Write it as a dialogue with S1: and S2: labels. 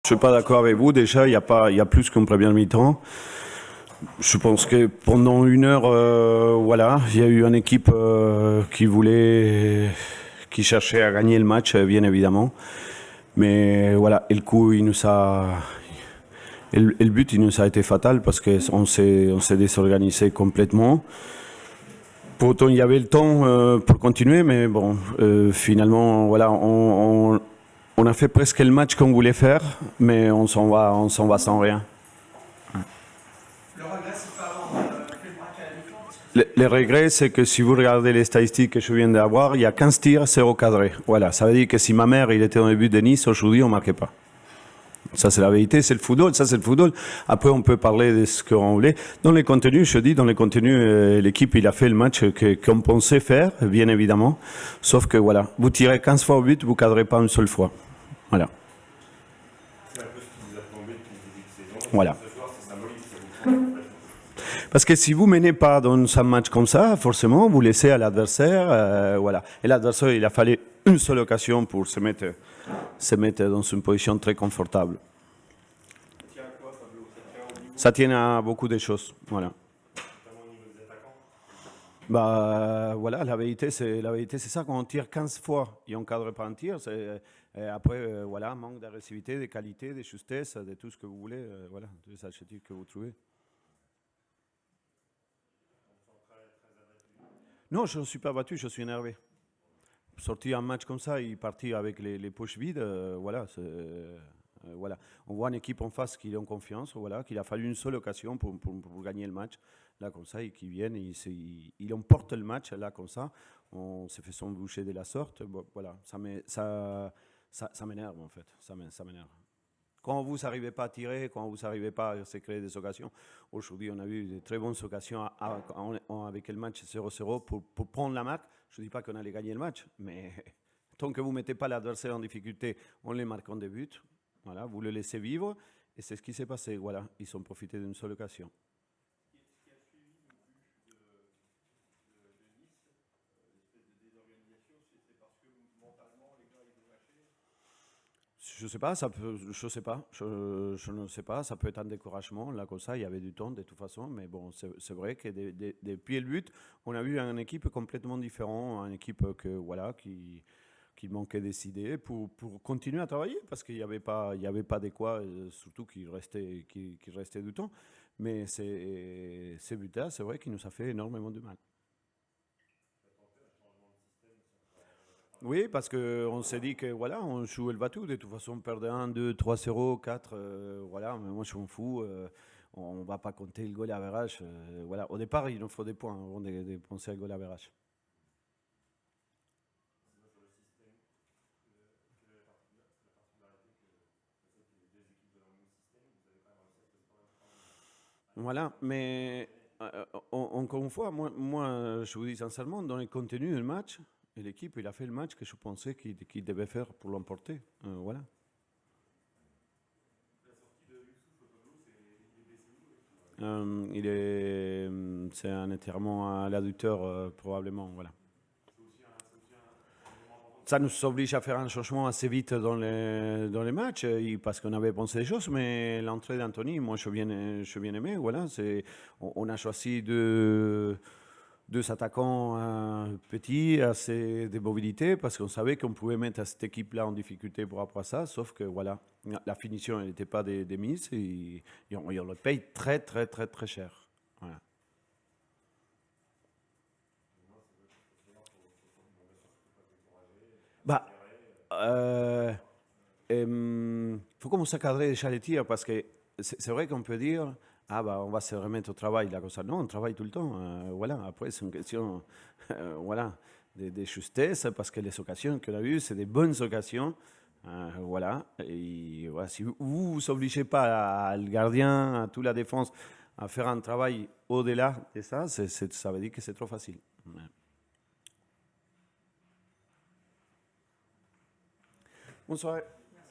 S1: Je suis pas d'accord avec vous. Déjà, il y a plus qu'une première mi-temps. Je pense que pendant une heure, voilà, il y a eu une équipe qui cherchait à gagner le match, bien évidemment. Mais voilà, et le coup, et le but, il nous a été fatal parce on s'est désorganisé complètement. Pour autant, il y avait le temps pour continuer, mais bon, finalement, voilà, on a fait presque le match qu'on voulait faire, mais on s'en va sans rien.
S2: Le regret, c'est pas avoir fait le braquet à la mi-temps.
S1: Le regret, c'est que si vous regardez les statistiques que je viens d'avoir, il y a 15 tirs, 0 cadré. Voilà, ça veut dire que si ma mère il était dans le but de Nice, aujourd'hui, on ne marquait pas. Ça, c'est la vérité, c'est le football, ça, c'est le football. Après, on peut parler de ce qu'on voulait. Dans les contenus, je dis, dans les contenus, l'équipe, il a fait le match qu'on pensait faire, bien évidemment. Sauf que, voilà, vous tirez 15 fois au but, vous ne cadrez pas une seule fois. Voilà.
S3: C'est un peu ce qui vous a plombé depuis le début de saison.
S1: Voilà.
S3: Ce soir, c'est symbolique, ça vous prend complètement.
S1: Parce que si vous menez pas dans un match comme ça, forcément, vous laissez à l'adversaire, voilà. Et l'adversaire, il a fallu une seule occasion pour se mettre dans une position très confortable.
S3: Ça tient à quoi, Pablo? Ça tient au niveau,
S1: Ça tient à beaucoup de choses, voilà.
S3: notamment au niveau des attaquants?
S1: Bah voilà, la vérité, c'est ça. Quand on tire 15 fois et on cadre pas un tir, après, voilà, manque d'agressivité, de qualité, de justesse, de tout ce que vous voulez, voilà, tous les adjectifs que vous trouvez. Non, je ne suis pas battu, je suis énervé. Sortir un match comme ça et partir avec les poches vides, voilà, voilà. On voit une équipe en face qui est en confiance, voilà, qu'il a fallu une seule occasion pour gagner le match. Là, comme ça, et qui viennent, il emporte le match, là, comme ça. On s'est fait son boucher de la sorte. Bon, voilà, ça m'énerve, en fait. Ça m'énerve. Quand vous n'arrivez pas à tirer, quand vous n'arrivez pas à se créer des occasions, aujourd'hui on a eu de très bonnes occasions avec le match 0-0 pour prendre la marque. Je ne dis pas qu'on allait gagner le match, mais tant que vous ne mettez pas l'adversaire en difficulté en les marquant des buts, voilà, vous le laissez vivre et c'est ce qui s'est passé. Voilà, ils ont profité d'une seule occasion.
S3: Ce qui a suivi le but de Nice, l'espèce de désorganisation, c'est parce que mentalement, les gars, ils ont lâché.
S1: Je sais pas, je sais pas, je ne sais pas, ça peut être un découragement, là comme ça, il y avait du temps de toute façon, mais bon, c'est vrai que depuis le but, on a vu une équipe complètement différente, une équipe voilà, qui manquait des idées pour continuer à travailler, parce qu'il n'y avait pas de quoi, surtout qu'il restait du temps, mais ces buts-là, c'est vrai qu'il nous a fait énormément de mal. Oui, parce qu'on s'est dit que voilà, on jouait le bateau. De toute façon, on perdait 1, 2, 3, 0, 4. Voilà, mais moi je m'en fous. On ne va pas compter le goal à average. Voilà. Au départ, il nous faut des points avant de penser à goal à average. Voilà, mais encore une fois, moi, je vous dis sincèrement, dans les contenus du match, et l'équipe, il a fait le match que je pensais qu'il devait faire pour l'emporter. Voilà. C'est un étirement à l'adducteur, probablement, voilà. Ça nous oblige à faire un changement assez vite dans les matchs, parce qu'on avait pensé des choses, mais l'entrée d'Anthony, moi, je bien aimé, voilà. On a choisi deux attaquants petits, assez de mobilité, parce qu'on savait qu'on pouvait mettre cette équipe-là en difficulté pour rapport à ça, sauf que, voilà, la finition, elle n'était pas des mises, et on le paye très, très, très, très cher. Voilà. Bah, faut commencer à cadrer déjà les tirs parce que c'est vrai qu'on peut dire ah bah on va se remettre au travail là comme ça. Non, on travaille tout le temps. Voilà. Après c'est une question voilà de justesse parce que les occasions qu'on a eues c'est des bonnes occasions. Voilà. Et voilà, si vous vous obligez pas à, le gardien, à toute la défense à faire un travail au-delà de ça, ça veut dire que c'est trop facile. Bonsoir.